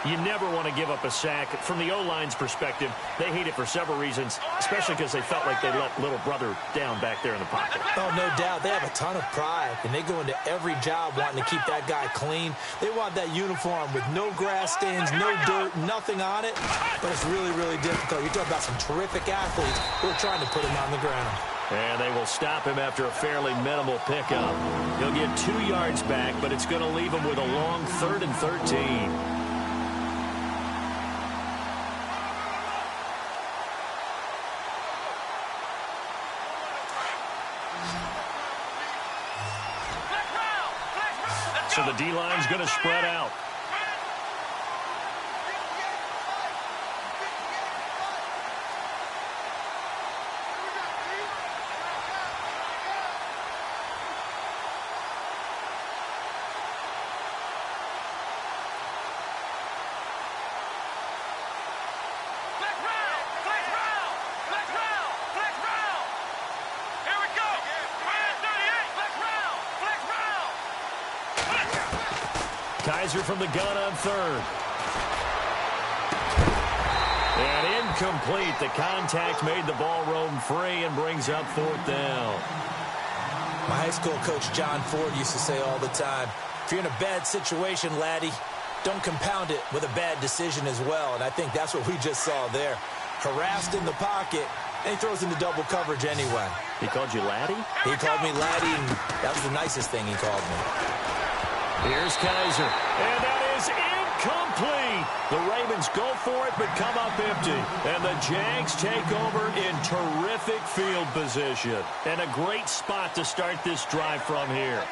You never want to give up a sack. From the O-line's perspective, they hate it for several reasons, especially because they felt like they let little brother down back there in the pocket. Oh, no doubt. They have a ton of pride, and they go into every job wanting to keep that guy clean. They want that uniform with no grass stains, no dirt, nothing on it. But it's really, really difficult. You're talking about some terrific athletes who are trying to put him on the ground. And they will stop him after a fairly minimal pickup. He'll get 2 yards back, but it's going to leave him with a long 3rd and 13. So the D-line's going to spread out. Kaiser from the gun on 3rd. And incomplete. The contact made the ball roam free and brings up 4th down. My high school coach John Ford used to say all the time, if you're in a bad situation, laddie, don't compound it with a bad decision as well. And I think that's what we just saw there. Harassed in the pocket, and he throws into double coverage anyway. He called you laddie? He called me laddie, and that was the nicest thing he called me. Here's Kaiser, and that is incomplete. The Ravens go for it, but come up empty. And the Jags take over in terrific field position. And a great spot to start this drive from here.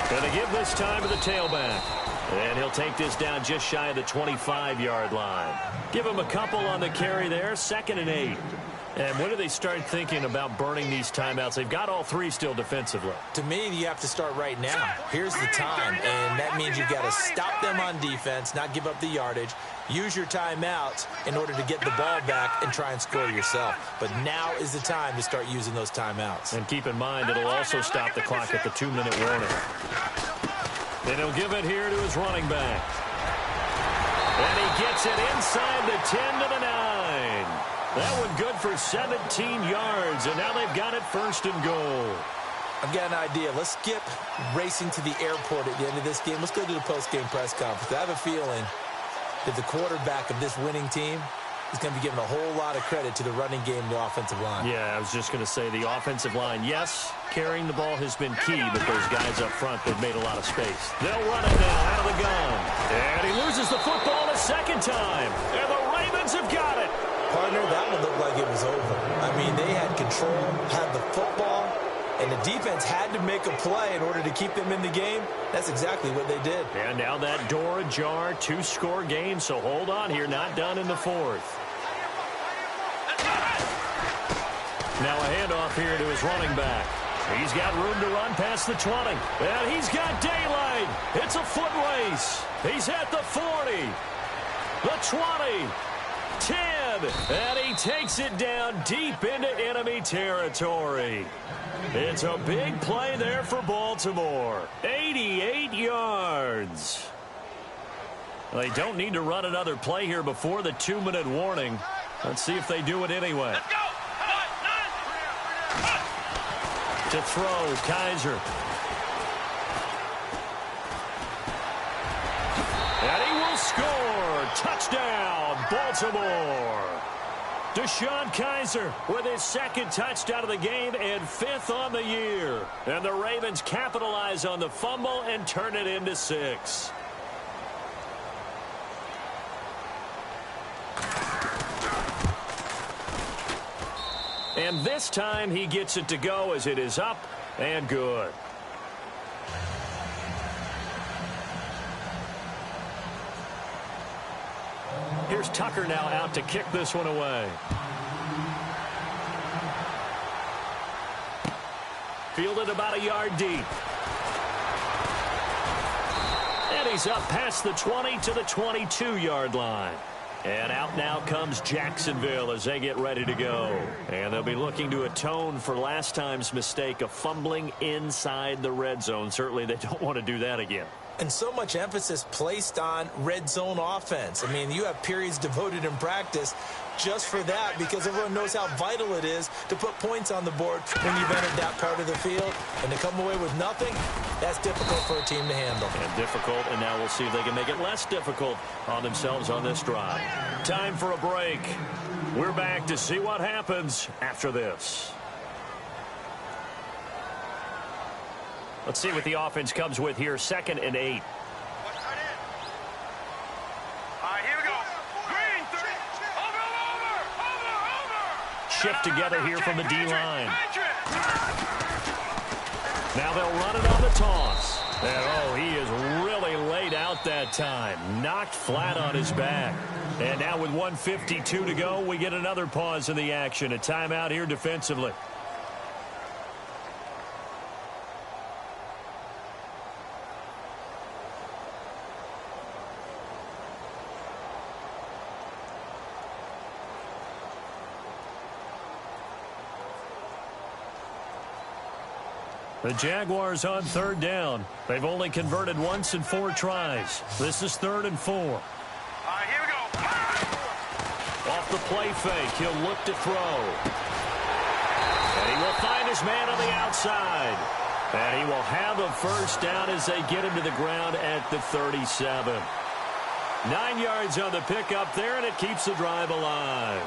Going to give this time to the tailback. And he'll take this down just shy of the 25-yard line. Give him a couple on the carry there, 2nd and 8. And when do they start thinking about burning these timeouts? They've got all 3 still defensively. To me, you have to start right now. Here's the time, and that means you've got to stop them on defense, not give up the yardage, use your timeouts in order to get the ball back and try and score yourself. But now is the time to start using those timeouts. And keep in mind, it'll also stop the clock at the 2-minute warning. And he'll give it here to his running back. And he gets it inside the 10 to the 9. That one good for 17 yards, and now they've got it 1st and goal. I've got an idea. Let's skip racing to the airport at the end of this game. Let's go to the post-game press conference. I have a feeling that the quarterback of this winning team is going to be given a whole lot of credit to the running game and the offensive line. Yeah, I was just going to say the offensive line, yes, carrying the ball has been key, but those guys up front, they've made a lot of space. They'll run it now out of the gun. And he loses the football a 2nd time. And the Ravens have got it. Partner, that one looked like it was over. I mean, they had control, had the football, and the defense had to make a play in order to keep them in the game. That's exactly what they did. And now that door ajar, 2-score game, so hold on here, not done in the 4th. Now a handoff here to his running back. He's got room to run past the 20. And he's got daylight. It's a foot race. He's at the 40, the 20, 10, and he takes it down deep into enemy territory. It's a big play there for Baltimore. 88 yards. Well, they don't need to run another play here before the 2-minute warning. Let's see if they do it anyway. Let's go. To throw, Kaiser. And he will score. Touchdown, Baltimore. Deshaun Kaiser with his 2nd touchdown of the game and 5th on the year. And the Ravens capitalize on the fumble and turn it into 6. And this time he gets it to go as it is up and good. Here's Tucker now out to kick this one away. Fielded about a yard deep. And he's up past the 20 to the 22-yard line. And out now comes Jacksonville as they get ready to go. And they'll be looking to atone for last time's mistake of fumbling inside the red zone. Certainly they don't want to do that again. And so much emphasis placed on red zone offense. I mean, you have periods devoted in practice just for that because everyone knows how vital it is to put points on the board when you've entered that part of the field. And to come away with nothing, that's difficult for a team to handle. And difficult, and now we'll see if they can make it less difficult on themselves on this drive. Time for a break. We're back to see what happens after this. Let's see what the offense comes with here. 2nd and 8. Here we go. Green, over. Shift together here from the D-line. Now they'll run it on the toss. And, oh, he is really laid out that time. Knocked flat on his back. And now with 1:52 to go, we get another pause in the action. A timeout here defensively. The Jaguars on 3rd down. They've only converted once in 4 tries. This is 3rd and 4. Here we go. Off the play fake, he'll look to throw. And he will find his man on the outside. And he will have a first down as they get him to the ground at the 37. 9 yards on the pickup there, and it keeps the drive alive.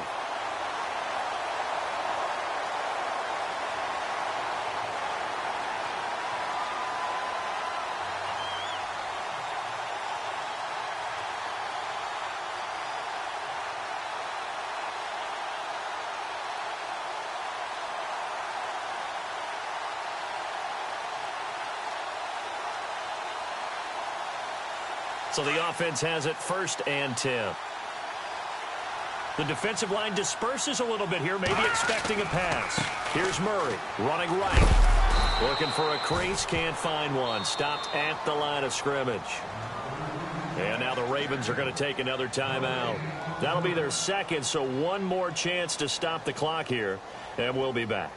So the offense has it 1st and 10. The defensive line disperses a little bit here, maybe expecting a pass. Here's Murray running right. Looking for a crease, can't find one. Stopped at the line of scrimmage. And now the Ravens are going to take another timeout. That'll be their 2nd, so one more chance to stop the clock here, and we'll be back.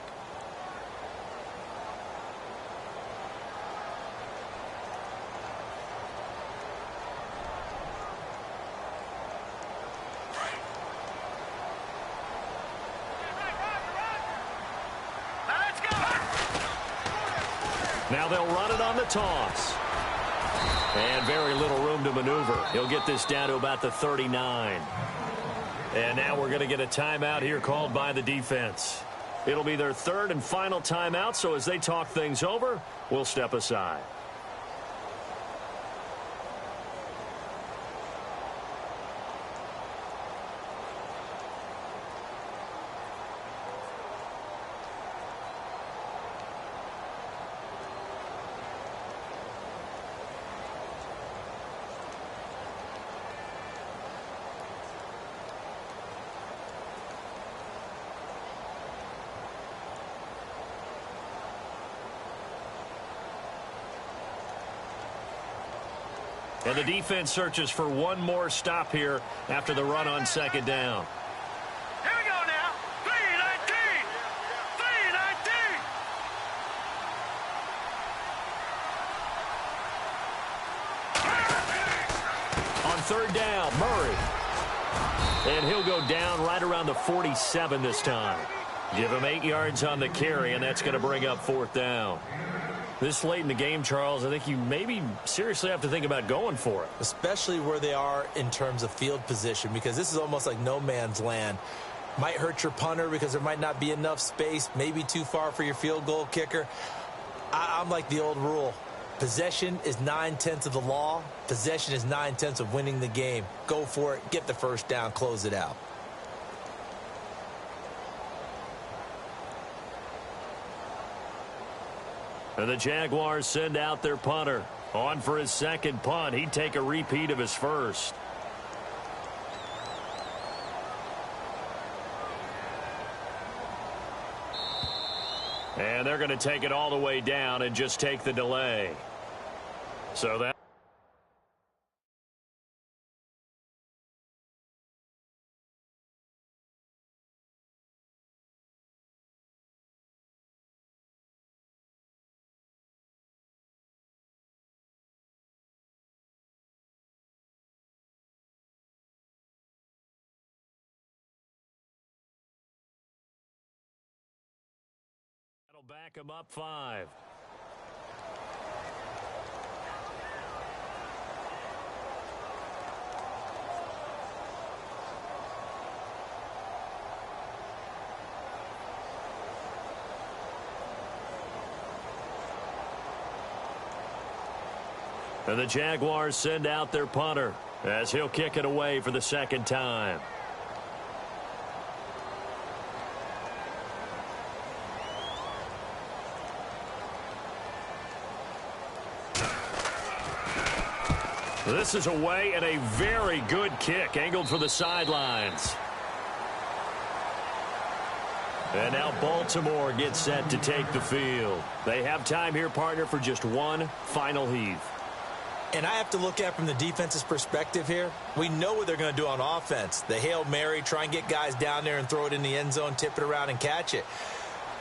Now they'll run it on the toss. And very little room to maneuver. He'll get this down to about the 39. And now we're going to get a timeout here called by the defense. It'll be their 3rd and final timeout, so as they talk things over, we'll step aside. And the defense searches for one more stop here after the run on 2nd down. Here we go now. 3-19. 3-19. On 3rd down, Murray. And he'll go down right around the 47 this time. Give him 8 yards on the carry, and that's going to bring up 4th down. This late in the game, Charles, I think you maybe seriously have to think about going for it. Especially where they are in terms of field position, because this is almost like no man's land. Might hurt your punter because there might not be enough space, maybe too far for your field goal kicker. I'm like the old rule. Possession is 9/10 of the law. Possession is 9/10 of winning the game. Go for it, get the first down, close it out. And the Jaguars send out their punter. On for his 2nd punt. He'd take a repeat of his first. And they're going to take it all the way down and just take the delay. So that back them up 5. And the Jaguars send out their punter as he'll kick it away for the second time. This is away and a very good kick angled for the sidelines. And now Baltimore gets set to take the field. They have time here, partner, for just one final heave. And I have to look at from the defense's perspective here. We know what they're going to do on offense. The Hail Mary, try and get guys down there and throw it in the end zone, tip it around and catch it.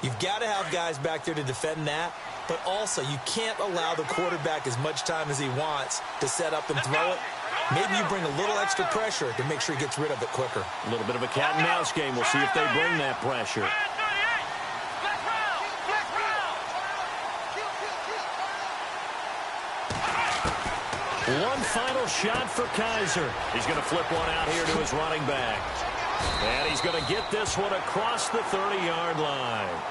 You've got to have guys back there to defend that. But also, you can't allow the quarterback as much time as he wants to set up and throw it. Maybe you bring a little extra pressure to make sure he gets rid of it quicker. A little bit of a cat and mouse game. We'll see if they bring that pressure. One final shot for Kaiser. He's going to flip one out here to his running back. And he's going to get this one across the 30-yard line.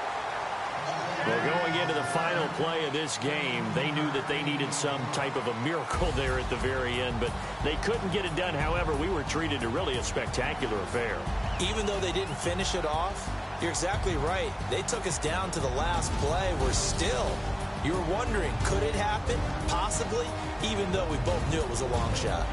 Well, going into the final play of this game, they knew that they needed some type of a miracle there at the very end, but they couldn't get it done. However, we were treated to really a spectacular affair. Even though they didn't finish it off, you're exactly right. They took us down to the last play. We're still, you're wondering, could it happen? Possibly, even though we both knew it was a long shot.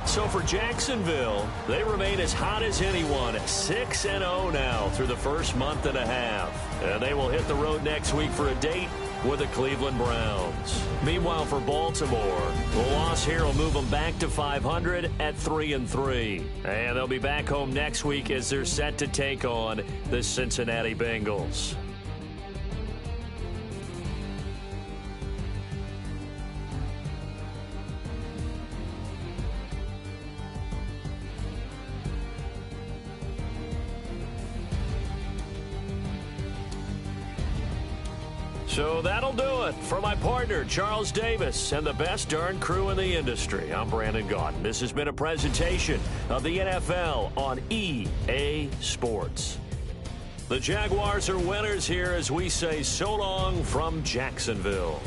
So for Jacksonville, they remain as hot as anyone, 6-0 now through the first month and a half. And they will hit the road next week for a date with the Cleveland Browns. Meanwhile, for Baltimore, the loss here will move them back to 500 at 3-3. And they'll be back home next week as they're set to take on the Cincinnati Bengals. So that'll do it for my partner, Charles Davis, and the best darn crew in the industry. I'm Brandon Gaudin. This has been a presentation of the NFL on EA Sports. The Jaguars are winners here as we say so long from Jacksonville.